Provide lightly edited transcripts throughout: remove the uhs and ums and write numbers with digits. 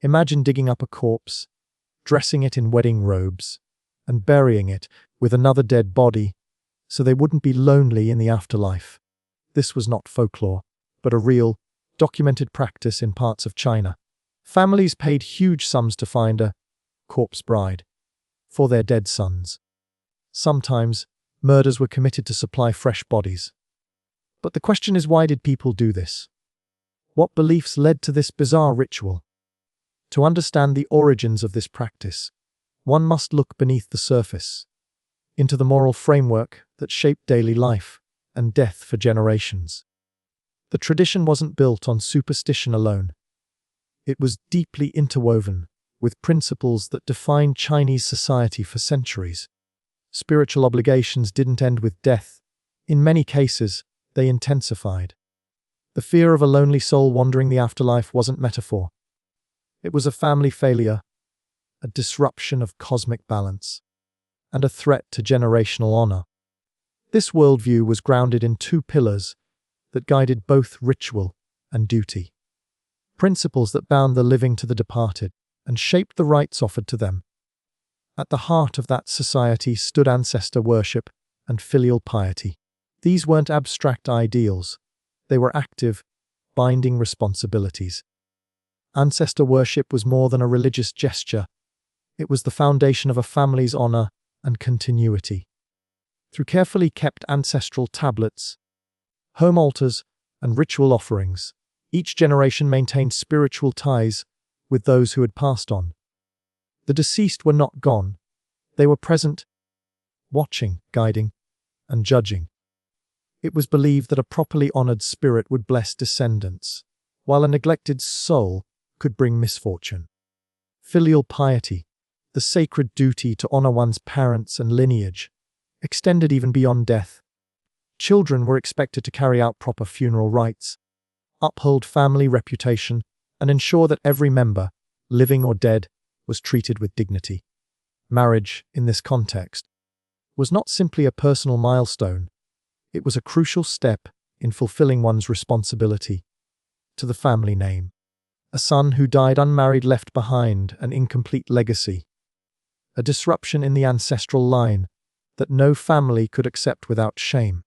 Imagine digging up a corpse, dressing it in wedding robes, and burying it with another dead body so they wouldn't be lonely in the afterlife. This was not folklore, but a real, documented practice in parts of China. Families paid huge sums to find a corpse bride for their dead sons. Sometimes, murders were committed to supply fresh bodies. But the question is, why did people do this? What beliefs led to this bizarre ritual? To understand the origins of this practice, one must look beneath the surface, into the moral framework that shaped daily life and death for generations. The tradition wasn't built on superstition alone. It was deeply interwoven with principles that defined Chinese society for centuries. Spiritual obligations didn't end with death. In many cases, they intensified. The fear of a lonely soul wandering the afterlife wasn't metaphor. It was a family failure, a disruption of cosmic balance, and a threat to generational honor. This worldview was grounded in two pillars that guided both ritual and duty. Principles that bound the living to the departed and shaped the rites offered to them. At the heart of that society stood ancestor worship and filial piety. These weren't abstract ideals. They were active, binding responsibilities. Ancestor worship was more than a religious gesture. It was the foundation of a family's honor and continuity. Through carefully kept ancestral tablets, home altars, and ritual offerings, each generation maintained spiritual ties with those who had passed on. The deceased were not gone. They were present, watching, guiding, and judging. It was believed that a properly honored spirit would bless descendants, while a neglected soul could bring misfortune. Filial piety, the sacred duty to honor one's parents and lineage, extended even beyond death. Children were expected to carry out proper funeral rites, uphold family reputation, and ensure that every member, living or dead, was treated with dignity. Marriage, in this context, was not simply a personal milestone. It was a crucial step in fulfilling one's responsibility to the family name. A son who died unmarried left behind an incomplete legacy, a disruption in the ancestral line that no family could accept without shame.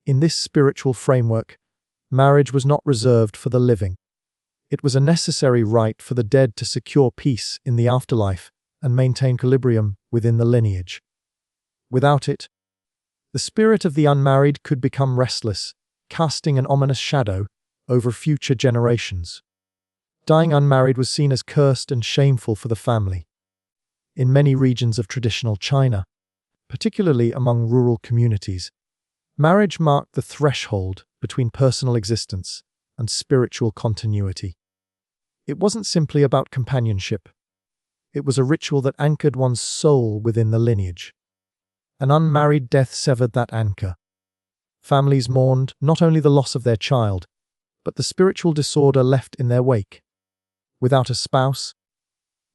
In this spiritual framework, marriage was not reserved for the living. It was a necessary rite for the dead to secure peace in the afterlife and maintain equilibrium within the lineage. Without it, the spirit of the unmarried could become restless, casting an ominous shadow over future generations. Dying unmarried was seen as cursed and shameful for the family. In many regions of traditional China, particularly among rural communities, marriage marked the threshold between personal existence and spiritual continuity. It wasn't simply about companionship. It was a ritual that anchored one's soul within the lineage. An unmarried death severed that anchor. Families mourned not only the loss of their child, but the spiritual disorder left in their wake. Without a spouse,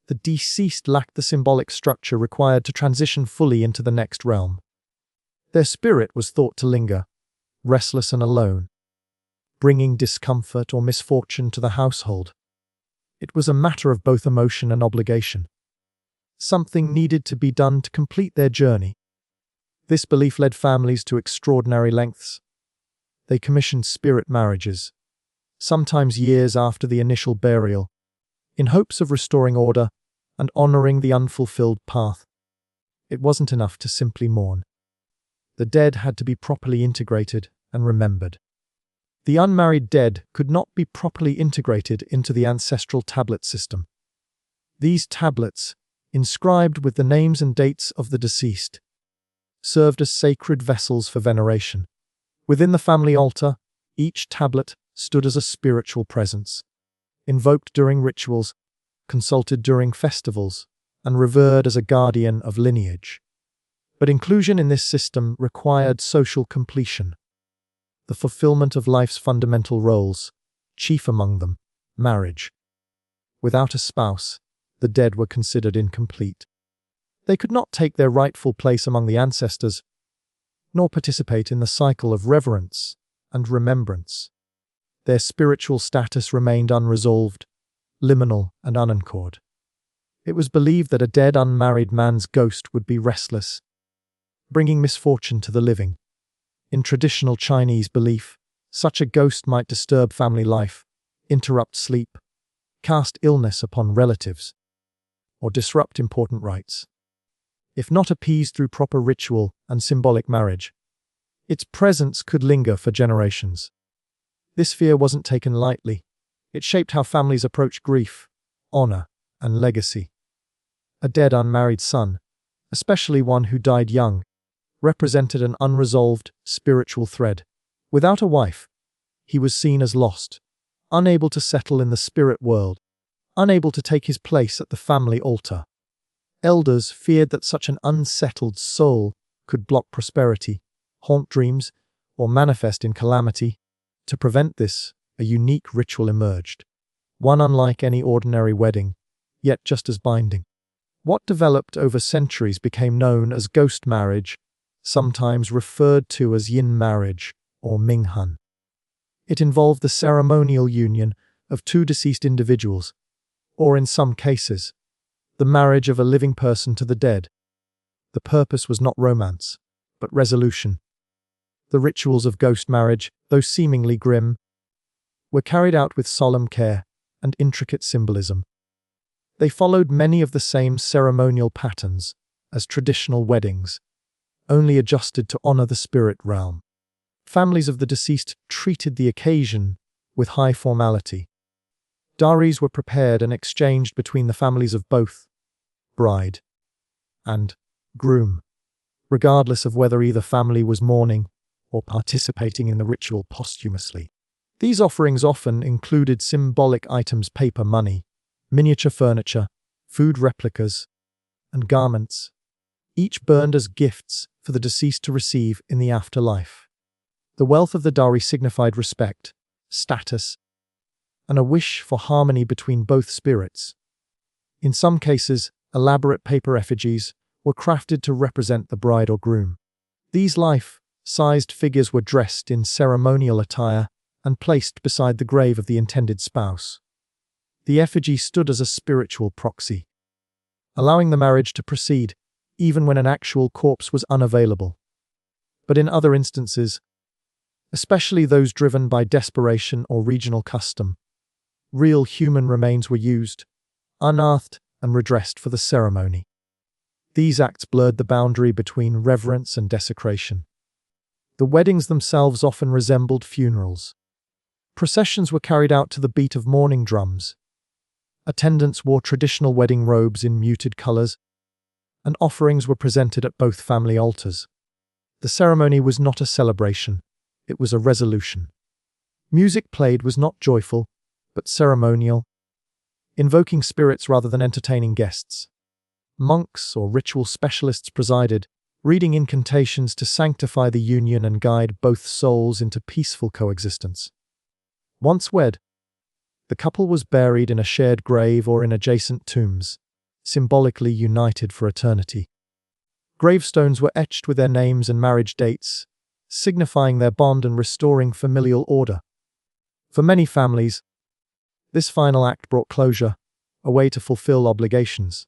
the deceased lacked the symbolic structure required to transition fully into the next realm. Their spirit was thought to linger, restless and alone, bringing discomfort or misfortune to the household. It was a matter of both emotion and obligation. Something needed to be done to complete their journey. This belief led families to extraordinary lengths. They commissioned spirit marriages, sometimes years after the initial burial, in hopes of restoring order and honoring the unfulfilled path. It wasn't enough to simply mourn. The dead had to be properly integrated and remembered. The unmarried dead could not be properly integrated into the ancestral tablet system. These tablets, inscribed with the names and dates of the deceased, served as sacred vessels for veneration. Within the family altar, each tablet stood as a spiritual presence, invoked during rituals, consulted during festivals, and revered as a guardian of lineage. But inclusion in this system required social completion, the fulfillment of life's fundamental roles, chief among them, marriage. Without a spouse, the dead were considered incomplete. They could not take their rightful place among the ancestors, nor participate in the cycle of reverence and remembrance. Their spiritual status remained unresolved, liminal, and unanchored. It was believed that a dead unmarried man's ghost would be restless, bringing misfortune to the living. In traditional Chinese belief, such a ghost might disturb family life, interrupt sleep, cast illness upon relatives, or disrupt important rites. If not appeased through proper ritual and symbolic marriage, its presence could linger for generations. This fear wasn't taken lightly. It shaped how families approach grief, honor, and legacy. A dead unmarried son, especially one who died young, represented an unresolved spiritual thread. Without a wife, he was seen as lost, unable to settle in the spirit world, unable to take his place at the family altar. Elders feared that such an unsettled soul could block prosperity, haunt dreams, or manifest in calamity. To prevent this, a unique ritual emerged, one unlike any ordinary wedding, yet just as binding. What developed over centuries became known as ghost marriage, sometimes referred to as yin marriage or Minghan. It involved the ceremonial union of two deceased individuals, or in some cases, the marriage of a living person to the dead. The purpose was not romance, but resolution. The rituals of ghost marriage, though seemingly grim, were carried out with solemn care and intricate symbolism. They followed many of the same ceremonial patterns as traditional weddings, only adjusted to honor the spirit realm. Families of the deceased treated the occasion with high formality. Dowries were prepared and exchanged between the families of both bride and groom, regardless of whether either family was mourning or participating in the ritual posthumously. These offerings often included symbolic items: paper money, miniature furniture, food replicas, and garments, each burned as gifts for the deceased to receive in the afterlife. The wealth of the dowry signified respect, status, and a wish for harmony between both spirits. In some cases, elaborate paper effigies were crafted to represent the bride or groom. These life-sized figures were dressed in ceremonial attire and placed beside the grave of the intended spouse. The effigy stood as a spiritual proxy, allowing the marriage to proceed even when an actual corpse was unavailable. But in other instances, especially those driven by desperation or regional custom, real human remains were used, unearthed, and redressed for the ceremony. These acts blurred the boundary between reverence and desecration. The weddings themselves often resembled funerals. Processions were carried out to the beat of mourning drums. Attendants wore traditional wedding robes in muted colors, and offerings were presented at both family altars. The ceremony was not a celebration, it was a resolution. Music played was not joyful, but ceremonial, invoking spirits rather than entertaining guests. Monks or ritual specialists presided, reading incantations to sanctify the union and guide both souls into peaceful coexistence. Once wed, the couple was buried in a shared grave or in adjacent tombs, symbolically united for eternity. Gravestones were etched with their names and marriage dates, signifying their bond and restoring familial order. For many families, this final act brought closure, a way to fulfill obligations,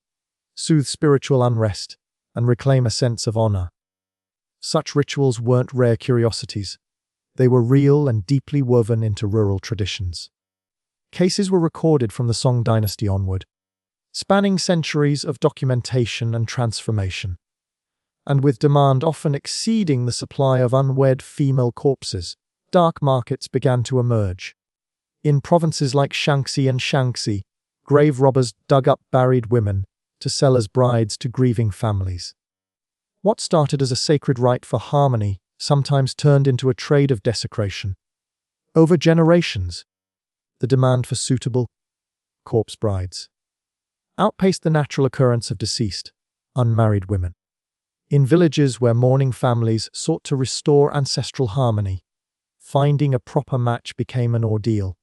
soothe spiritual unrest, and reclaim a sense of honor. Such rituals weren't rare curiosities. They were real and deeply woven into rural traditions. Cases were recorded from the Song dynasty onward, spanning centuries of documentation and transformation. And with demand often exceeding the supply of unwed female corpses, dark markets began to emerge. In provinces like Shaanxi and Shaanxi, grave robbers dug up buried women to sell as brides to grieving families. What started as a sacred rite for harmony sometimes turned into a trade of desecration. Over generations, the demand for suitable corpse brides outpaced the natural occurrence of deceased, unmarried women. In villages where mourning families sought to restore ancestral harmony, finding a proper match became an ordeal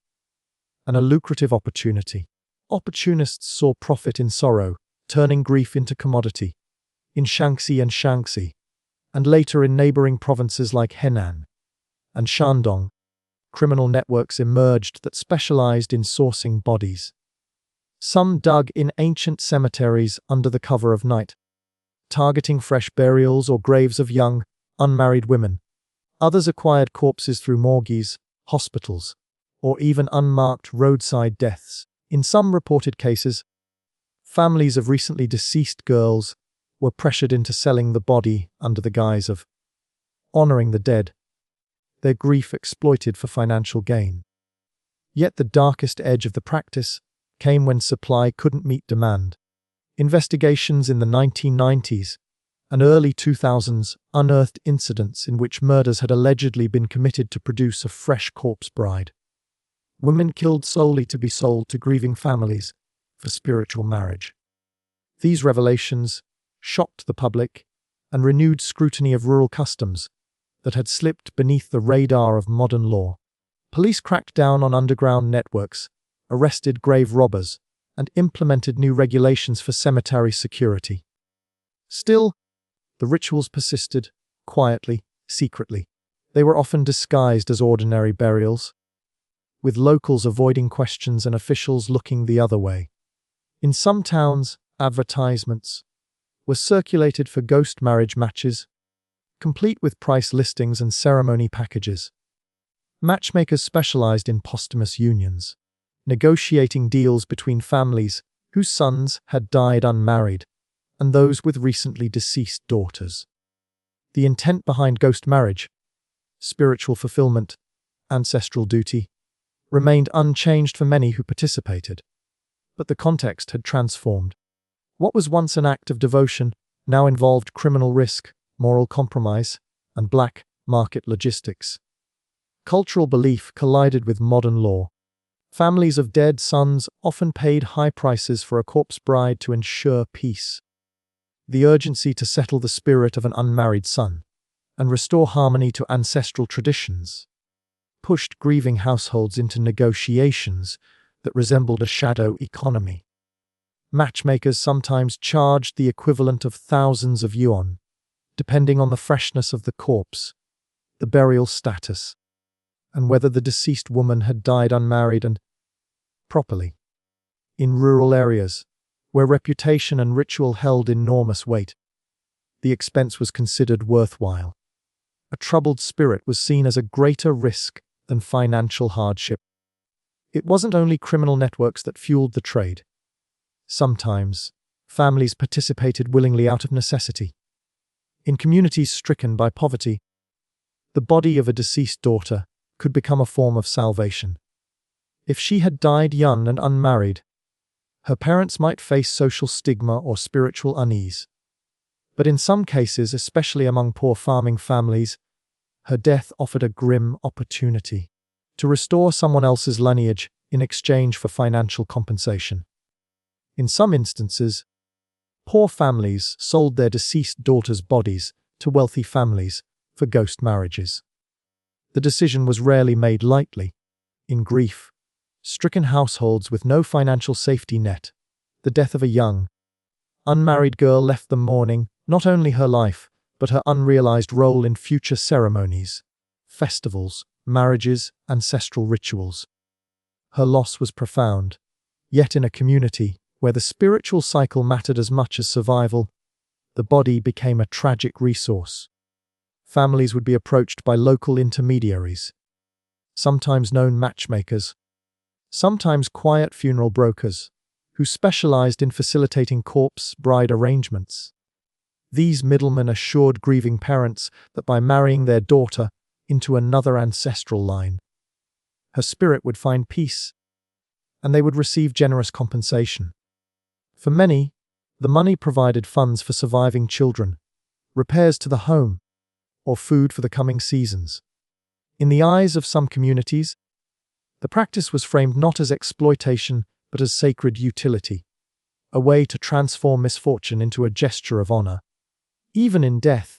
and a lucrative opportunity. Opportunists saw profit in sorrow, turning grief into commodity. In Shaanxi and Shaanxi, and later in neighboring provinces like Henan and Shandong, criminal networks emerged that specialized in sourcing bodies, Some dug in ancient cemeteries under the cover of night, targeting fresh burials or graves of young, unmarried women. Others acquired corpses through morgues, hospitals, or even unmarked roadside deaths. In some reported cases, families of recently deceased girls were pressured into selling the body under the guise of honoring the dead, their grief exploited for financial gain. Yet the darkest edge of the practice came when supply couldn't meet demand. Investigations in the 1990s and early 2000s unearthed incidents in which murders had allegedly been committed to produce a fresh corpse bride. Women killed solely to be sold to grieving families for spiritual marriage. These revelations shocked the public and renewed scrutiny of rural customs that had slipped beneath the radar of modern law. Police cracked down on underground networks, arrested grave robbers, and implemented new regulations for cemetery security. Still, the rituals persisted, quietly, secretly. They were often disguised as ordinary burials, with locals avoiding questions and officials looking the other way. In some towns, advertisements were circulated for ghost marriage matches, complete with price listings and ceremony packages. Matchmakers specialized in posthumous unions, negotiating deals between families whose sons had died unmarried and those with recently deceased daughters. The intent behind ghost marriage, spiritual fulfillment, ancestral duty, remained unchanged for many who participated. But the context had transformed. What was once an act of devotion now involved criminal risk, moral compromise, and black market logistics. Cultural belief collided with modern law. Families of dead sons often paid high prices for a corpse bride to ensure peace. The urgency to settle the spirit of an unmarried son and restore harmony to ancestral traditions pushed grieving households into negotiations that resembled a shadow economy. Matchmakers sometimes charged the equivalent of thousands of yuan, depending on the freshness of the corpse, the burial status, and whether the deceased woman had died unmarried and properly. In rural areas, where reputation and ritual held enormous weight, the expense was considered worthwhile. A troubled spirit was seen as a greater risk than financial hardship. It wasn't only criminal networks that fueled the trade. Sometimes, families participated willingly out of necessity. In communities stricken by poverty, the body of a deceased daughter could become a form of salvation. If she had died young and unmarried, her parents might face social stigma or spiritual unease. But in some cases, especially among poor farming families, her death offered a grim opportunity to restore someone else's lineage in exchange for financial compensation. In some instances, poor families sold their deceased daughters' bodies to wealthy families for ghost marriages. The decision was rarely made lightly. In grief, stricken households with no financial safety net, the death of a young, unmarried girl left them mourning not only her life, but her unrealized role in future ceremonies, festivals, marriages, ancestral rituals. Her loss was profound, yet in a community where the spiritual cycle mattered as much as survival, the body became a tragic resource. Families would be approached by local intermediaries, sometimes known matchmakers, sometimes quiet funeral brokers, who specialized in facilitating corpse bride arrangements. These middlemen assured grieving parents that by marrying their daughter into another ancestral line, her spirit would find peace, and they would receive generous compensation. For many, the money provided funds for surviving children, repairs to the home, or food for the coming seasons. In the eyes of some communities, the practice was framed not as exploitation but as sacred utility, a way to transform misfortune into a gesture of honor. Even in death,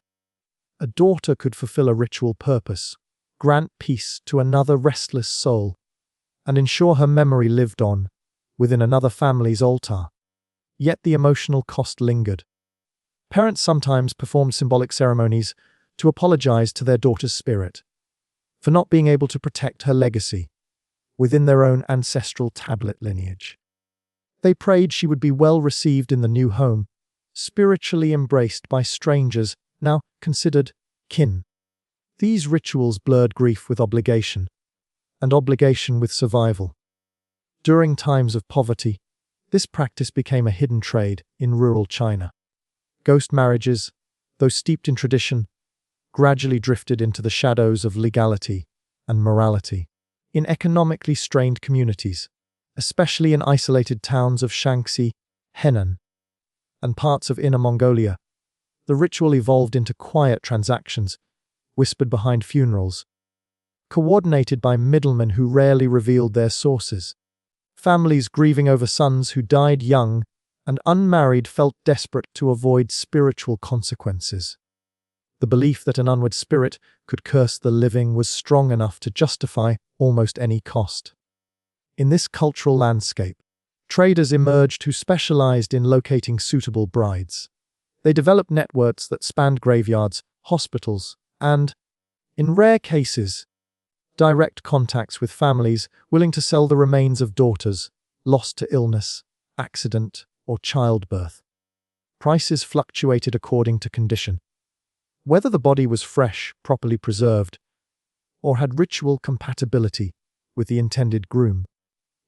a daughter could fulfill a ritual purpose, grant peace to another restless soul, and ensure her memory lived on within another family's altar. Yet the emotional cost lingered. Parents sometimes performed symbolic ceremonies to apologize to their daughter's spirit for not being able to protect her legacy within their own ancestral tablet lineage. They prayed she would be well received in the new home, spiritually embraced by strangers now considered kin. These rituals blurred grief with obligation, and obligation with survival. During times of poverty, this practice became a hidden trade in rural China. Ghost marriages, though steeped in tradition, gradually drifted into the shadows of legality and morality. In economically strained communities, especially in isolated towns of Shaanxi, Henan, and parts of Inner Mongolia, the ritual evolved into quiet transactions, whispered behind funerals, coordinated by middlemen who rarely revealed their sources. Families grieving over sons who died young and unmarried felt desperate to avoid spiritual consequences. The belief that an unwed spirit could curse the living was strong enough to justify almost any cost. In this cultural landscape, traders emerged who specialized in locating suitable brides. They developed networks that spanned graveyards, hospitals, and, in rare cases, direct contacts with families willing to sell the remains of daughters lost to illness, accident, or childbirth. Prices fluctuated according to condition. Whether the body was fresh, properly preserved, or had ritual compatibility with the intended groom.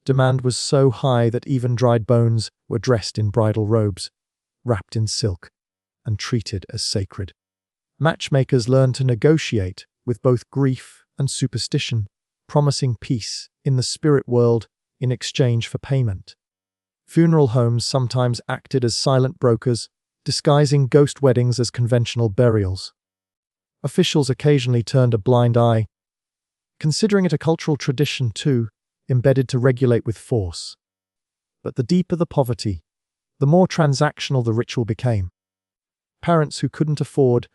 Demand was so high that even dried bones were dressed in bridal robes, wrapped in silk, and treated as sacred. Matchmakers learned to negotiate with both grief and superstition, promising peace in the spirit world in exchange for payment. Funeral homes sometimes acted as silent brokers, disguising ghost weddings as conventional burials. Officials occasionally turned a blind eye, considering it a cultural tradition too, embedded to regulate with force. But the deeper the poverty, the more transactional the ritual became. Parents who couldn't afford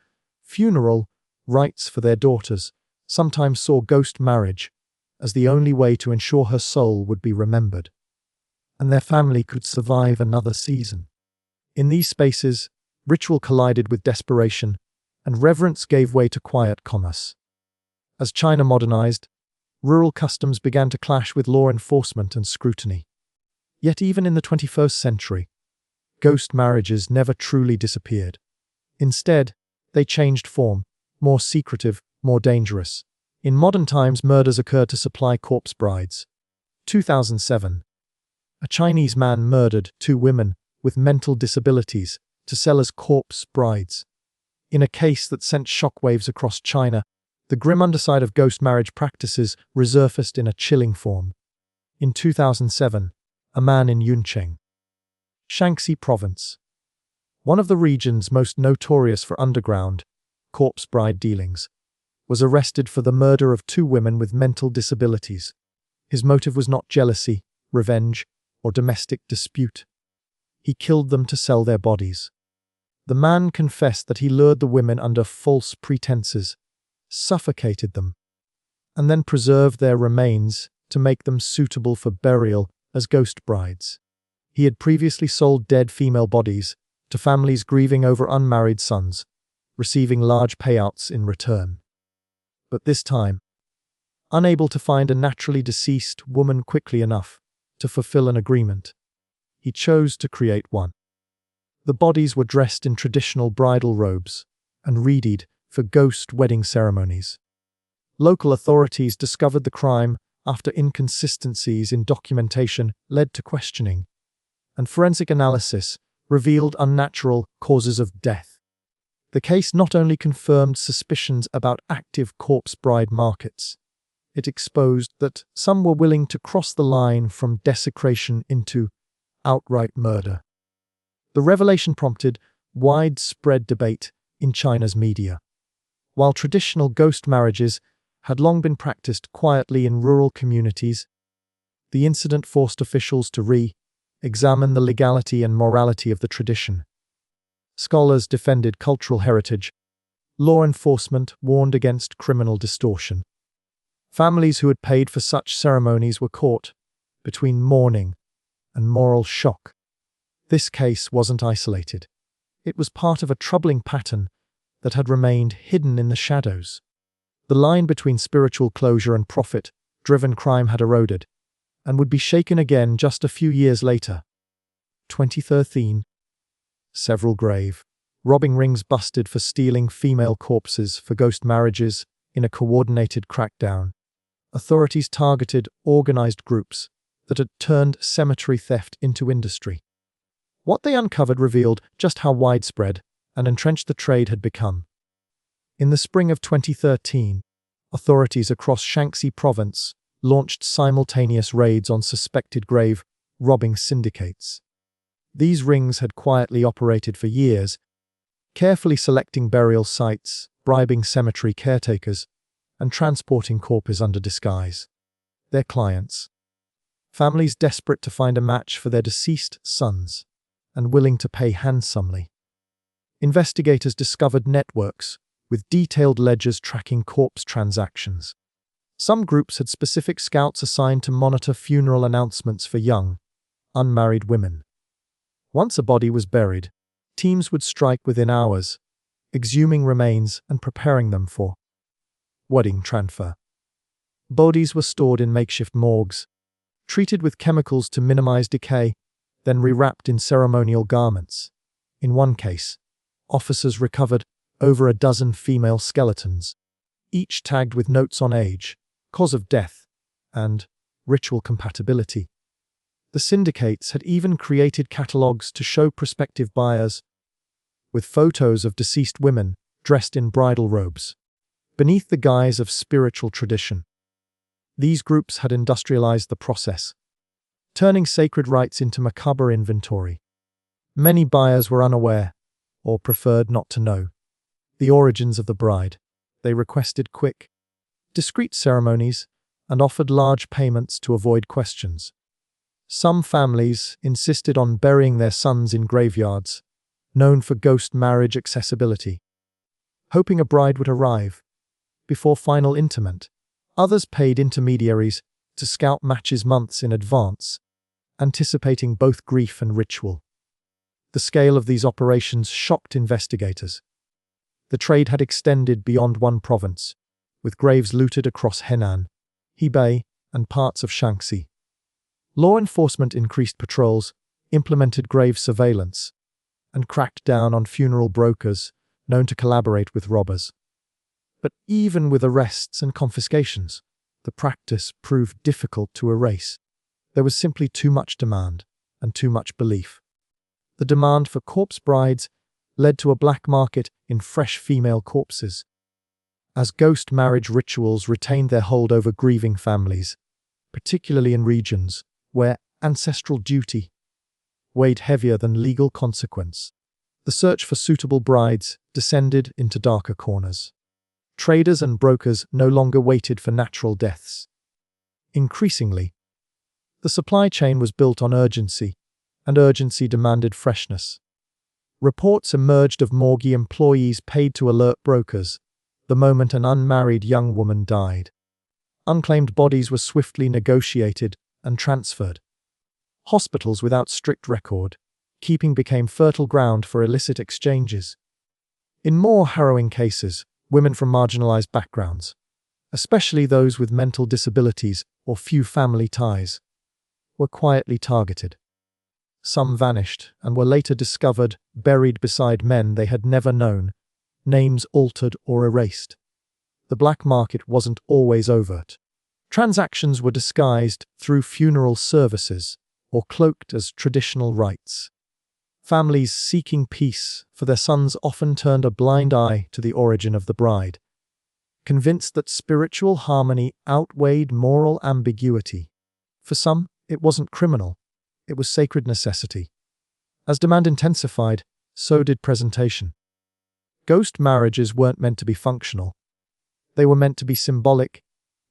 funeral rites for their daughters sometimes saw ghost marriage as the only way to ensure her soul would be remembered, and their family could survive another season. In these spaces, ritual collided with desperation, and reverence gave way to quiet commerce. As China modernized, rural customs began to clash with law enforcement and scrutiny. Yet even in the 21st century, ghost marriages never truly disappeared. Instead, they changed form, more secretive, more dangerous. In modern times, murders occurred to supply corpse brides. 2007. A Chinese man murdered 2 women with mental disabilities to sell as corpse brides. In a case that sent shockwaves across China, the grim underside of ghost marriage practices resurfaced in a chilling form. In 2007, a man in Yuncheng, Shaanxi province, one of the regions most notorious for underground corpse bride dealings, was arrested for the murder of 2 women with mental disabilities. His motive was not jealousy, revenge, or domestic dispute. He killed them to sell their bodies. The man confessed that he lured the women under false pretenses, suffocated them, and then preserved their remains to make them suitable for burial as ghost brides. He had previously sold dead female bodies to families grieving over unmarried sons, receiving large payouts in return. But this time, unable to find a naturally deceased woman quickly enough to fulfill an agreement, he chose to create one. The bodies were dressed in traditional bridal robes and readied for ghost wedding ceremonies. Local authorities discovered the crime after inconsistencies in documentation led to questioning, and forensic analysis revealed unnatural causes of death. The case not only confirmed suspicions about active corpse bride markets, it exposed that some were willing to cross the line from desecration into outright murder. The revelation prompted widespread debate in China's media. While traditional ghost marriages had long been practiced quietly in rural communities, the incident forced officials to re-examine the legality and morality of the tradition. Scholars defended cultural heritage. Law enforcement warned against criminal distortion. Families who had paid for such ceremonies were caught between mourning and moral shock. This case wasn't isolated. It was part of a troubling pattern that had remained hidden in the shadows. The line between spiritual closure and profit-driven crime had eroded, and would be shaken again just a few years later. 2013. Several grave robbing rings busted for stealing female corpses for ghost marriages in a coordinated crackdown. Authorities targeted organized groups that had turned cemetery theft into industry. What they uncovered revealed just how widespread and entrenched the trade had become. In the spring of 2013, authorities across Shaanxi province launched simultaneous raids on suspected grave robbing syndicates. These rings had quietly operated for years, carefully selecting burial sites, bribing cemetery caretakers, and transporting corpses under disguise. Their clients, families desperate to find a match for their deceased sons and willing to pay handsomely. Investigators discovered networks with detailed ledgers tracking corpse transactions. Some groups had specific scouts assigned to monitor funeral announcements for young, unmarried women. Once a body was buried, teams would strike within hours, exhuming remains and preparing them for wedding transfer. Bodies were stored in makeshift morgues, treated with chemicals to minimize decay, then rewrapped in ceremonial garments. In one case, officers recovered over a dozen female skeletons, each tagged with notes on age, cause of death, and ritual compatibility. The syndicates had even created catalogs to show prospective buyers, with photos of deceased women dressed in bridal robes, beneath the guise of spiritual tradition. These groups had industrialized the process, turning sacred rites into macabre inventory. Many buyers were unaware, or preferred not to know, the origins of the bride. They requested quick, discreet ceremonies and offered large payments to avoid questions. Some families insisted on burying their sons in graveyards, known for ghost marriage accessibility, hoping a bride would arrive before final interment. Others paid intermediaries to scout matches months in advance, anticipating both grief and ritual. The scale of these operations shocked investigators. The trade had extended beyond one province, with graves looted across Henan, Hebei, and parts of Shaanxi. Law enforcement increased patrols, implemented grave surveillance, and cracked down on funeral brokers known to collaborate with robbers. But even with arrests and confiscations, the practice proved difficult to erase. There was simply too much demand and too much belief. The demand for corpse brides led to a black market in fresh female corpses. As ghost marriage rituals retained their hold over grieving families, particularly in regions where ancestral duty weighed heavier than legal consequence, the search for suitable brides descended into darker corners. Traders and brokers no longer waited for natural deaths. Increasingly, the supply chain was built on urgency, and urgency demanded freshness. Reports emerged of morgue employees paid to alert brokers the moment an unmarried young woman died. Unclaimed bodies were swiftly negotiated and transferred. Hospitals without strict record keeping became fertile ground for illicit exchanges. In more harrowing cases, women from marginalized backgrounds, especially those with mental disabilities or few family ties, were quietly targeted. Some vanished and were later discovered buried beside men they had never known, names altered or erased. The black market wasn't always overt. Transactions were disguised through funeral services or cloaked as traditional rites. Families seeking peace for their sons often turned a blind eye to the origin of the bride, convinced that spiritual harmony outweighed moral ambiguity. For some, it wasn't criminal, it was sacred necessity. As demand intensified, so did presentation. Ghost marriages weren't meant to be functional. They were meant to be symbolic,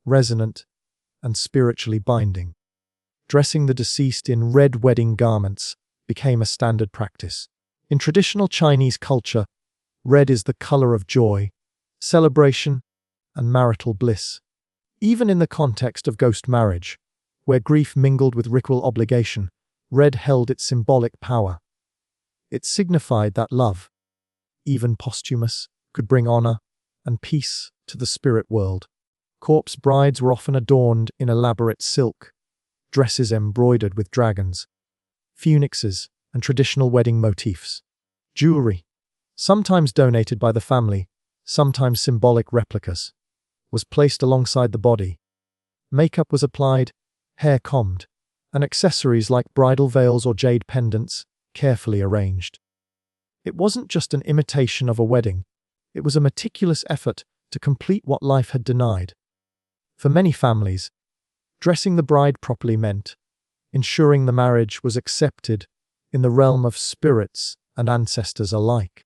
resonant, and spiritually binding. Dressing the deceased in red wedding garments became a standard practice. In traditional Chinese culture, red is the color of joy, celebration, and marital bliss. Even in the context of ghost marriage, where grief mingled with ritual obligation, red held its symbolic power. It signified that love, even posthumous, could bring honor and peace to the spirit world. Corpse brides were often adorned in elaborate silk, dresses embroidered with dragons, phoenixes, and traditional wedding motifs. Jewelry, sometimes donated by the family, sometimes symbolic replicas, was placed alongside the body. Makeup was applied, hair combed, and accessories like bridal veils or jade pendants carefully arranged. It wasn't just an imitation of a wedding, it was a meticulous effort to complete what life had denied. For many families, dressing the bride properly meant ensuring the marriage was accepted in the realm of spirits and ancestors alike.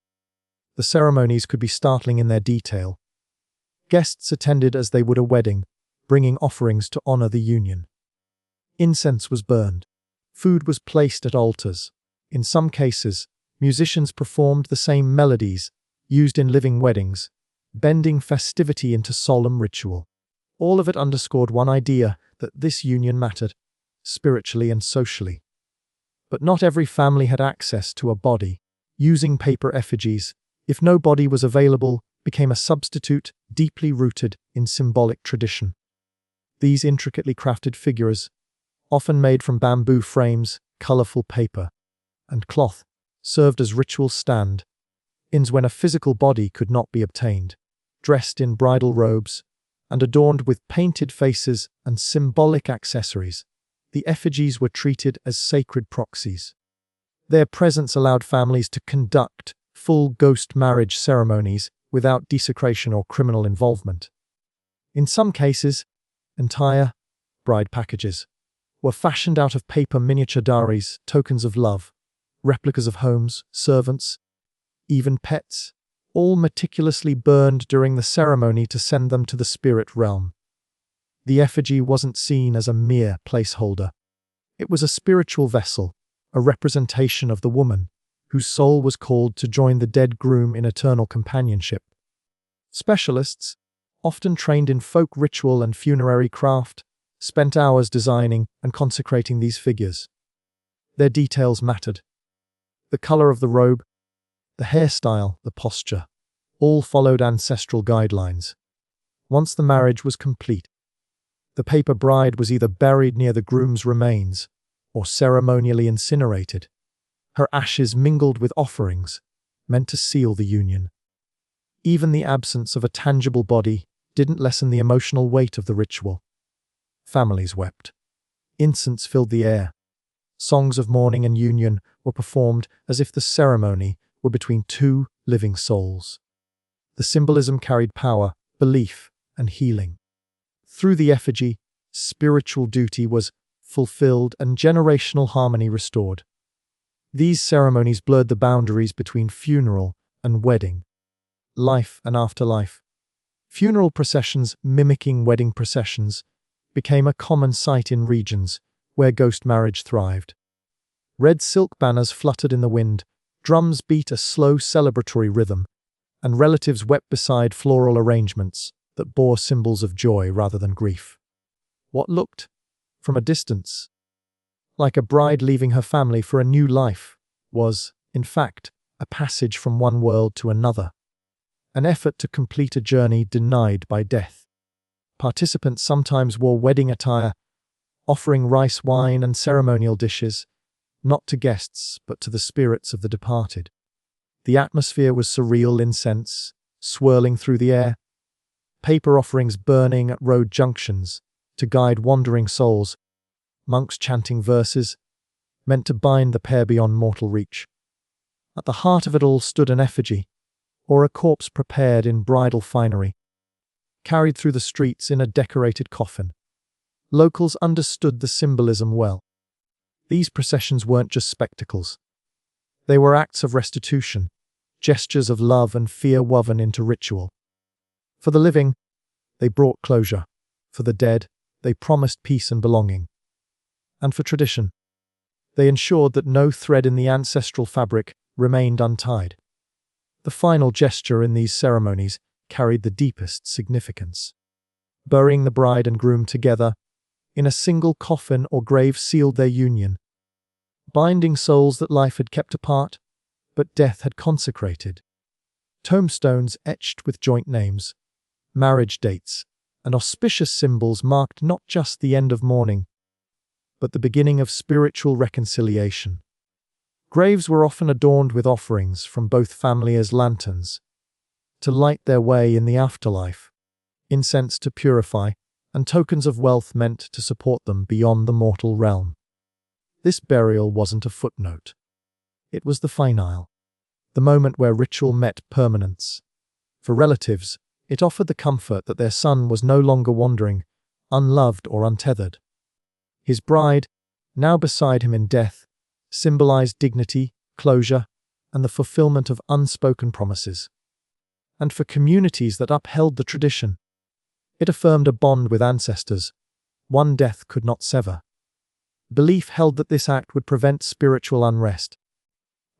The ceremonies could be startling in their detail. Guests attended as they would a wedding, bringing offerings to honor the union. Incense was burned. Food was placed at altars. In some cases, musicians performed the same melodies used in living weddings, bending festivity into solemn ritual. All of it underscored one idea, that this union mattered, spiritually and socially. But not every family had access to a body. Using paper effigies, if no body was available, became a substitute deeply rooted in symbolic tradition. These intricately crafted figures, often made from bamboo frames, colorful paper, and cloth, served as ritual stand-ins when a physical body could not be obtained. Dressed in bridal robes and adorned with painted faces and symbolic accessories, the effigies were treated as sacred proxies. Their presence allowed families to conduct full ghost marriage ceremonies without desecration or criminal involvement. In some cases, entire bride packages were fashioned out of paper miniature dowries, tokens of love, replicas of homes, servants, even pets, all meticulously burned during the ceremony to send them to the spirit realm. The effigy wasn't seen as a mere placeholder. It was a spiritual vessel, a representation of the woman, whose soul was called to join the dead groom in eternal companionship. Specialists, often trained in folk ritual and funerary craft, spent hours designing and consecrating these figures. Their details mattered. The color of the robe, the hairstyle, the posture, all followed ancestral guidelines. Once the marriage was complete, the paper bride was either buried near the groom's remains or ceremonially incinerated. Her ashes mingled with offerings, meant to seal the union. Even the absence of a tangible body didn't lessen the emotional weight of the ritual. Families wept. Incense filled the air. Songs of mourning and union were performed as if the ceremony were between two living souls. The symbolism carried power, belief, and healing. Through the effigy, spiritual duty was fulfilled and generational harmony restored. These ceremonies blurred the boundaries between funeral and wedding, life and afterlife. Funeral processions mimicking wedding processions became a common sight in regions where ghost marriage thrived. Red silk banners fluttered in the wind, drums beat a slow celebratory rhythm, and relatives wept beside floral arrangements that bore symbols of joy rather than grief. What looked, from a distance, like a bride leaving her family for a new life, was, in fact, a passage from one world to another, an effort to complete a journey denied by death. Participants sometimes wore wedding attire, offering rice wine and ceremonial dishes, not to guests but to the spirits of the departed. The atmosphere was surreal, incense swirling through the air, paper offerings burning at road junctions to guide wandering souls, monks chanting verses meant to bind the pair beyond mortal reach. At the heart of it all stood an effigy, or a corpse prepared in bridal finery, carried through the streets in a decorated coffin. Locals understood the symbolism well. These processions weren't just spectacles. They were acts of restitution, gestures of love and fear woven into ritual. For the living, they brought closure. For the dead, they promised peace and belonging. And for tradition, they ensured that no thread in the ancestral fabric remained untied. The final gesture in these ceremonies carried the deepest significance. Burying the bride and groom together in a single coffin or grave sealed their union, binding souls that life had kept apart, but death had consecrated. Tombstones etched with joint names, marriage dates, and auspicious symbols marked not just the end of mourning, but the beginning of spiritual reconciliation. Graves were often adorned with offerings from both family as lanterns, to light their way in the afterlife, incense to purify, and tokens of wealth meant to support them beyond the mortal realm. This burial wasn't a footnote. It was the finale, the moment where ritual met permanence. For relatives, it offered the comfort that their son was no longer wandering, unloved or untethered. His bride, now beside him in death, symbolized dignity, closure, and the fulfillment of unspoken promises. And for communities that upheld the tradition, it affirmed a bond with ancestors, one death could not sever. Belief held that this act would prevent spiritual unrest.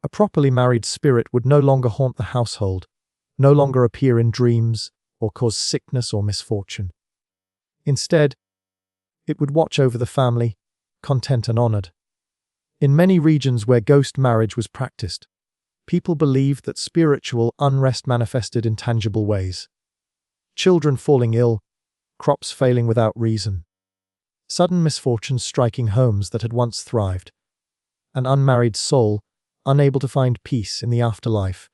A properly married spirit would no longer haunt the household, no longer appear in dreams, or cause sickness or misfortune. Instead, it would watch over the family, content and honored. In many regions where ghost marriage was practiced, people believed that spiritual unrest manifested in tangible ways. Children falling ill, crops failing without reason, sudden misfortunes striking homes that had once thrived. An unmarried soul, unable to find peace in the afterlife,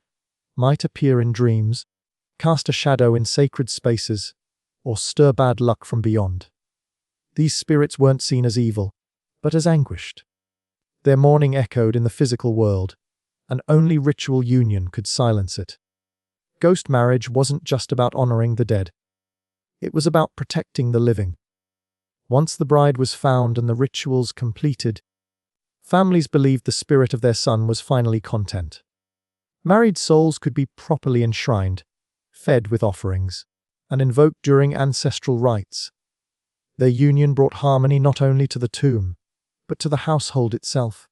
might appear in dreams, cast a shadow in sacred spaces, or stir bad luck from beyond. These spirits weren't seen as evil, but as anguished. Their mourning echoed in the physical world, and only ritual union could silence it. Ghost marriage wasn't just about honoring the dead. It was about protecting the living. Once the bride was found and the rituals completed, families believed the spirit of their son was finally content. Married souls could be properly enshrined, fed with offerings, and invoked during ancestral rites. Their union brought harmony not only to the tomb, but to the household itself.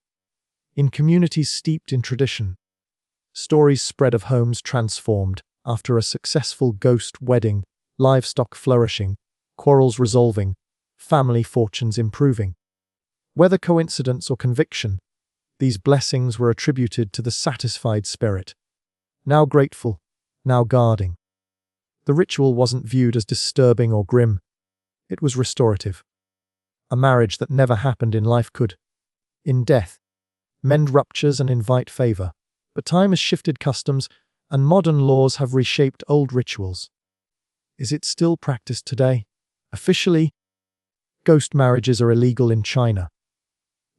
In communities steeped in tradition, stories spread of homes transformed after a successful ghost wedding, livestock flourishing, quarrels resolving, family fortunes improving. Whether coincidence or conviction, these blessings were attributed to the satisfied spirit, now grateful, now guarding. The ritual wasn't viewed as disturbing or grim. It was restorative. A marriage that never happened in life could, in death, mend ruptures and invite favor. But time has shifted customs, and modern laws have reshaped old rituals. Is it still practiced today? Officially, ghost marriages are illegal in China.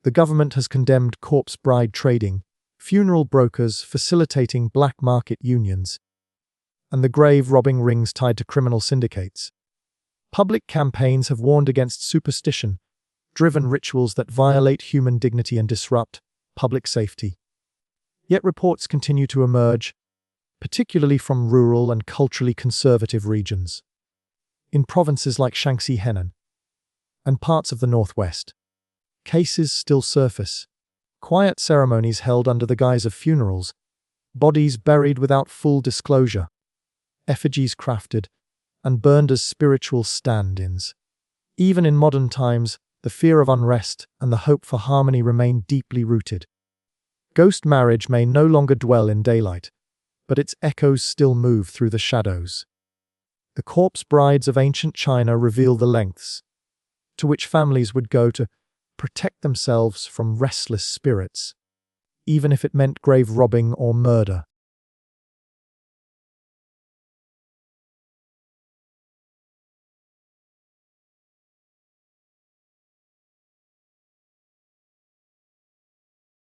The government has condemned corpse bride trading, funeral brokers facilitating black market unions, and the grave robbing rings tied to criminal syndicates. Public campaigns have warned against superstition-driven rituals that violate human dignity and disrupt public safety. Yet reports continue to emerge, particularly from rural and culturally conservative regions. In provinces like Shaanxi, Henan, and parts of the Northwest, cases still surface. Quiet ceremonies held under the guise of funerals, bodies buried without full disclosure, effigies crafted and burned as spiritual stand-ins. Even in modern times, the fear of unrest and the hope for harmony remain deeply rooted. Ghost marriage may no longer dwell in daylight, but its echoes still move through the shadows. The corpse brides of ancient China reveal the lengths to which families would go to protect themselves from restless spirits, even if it meant grave robbing or murder.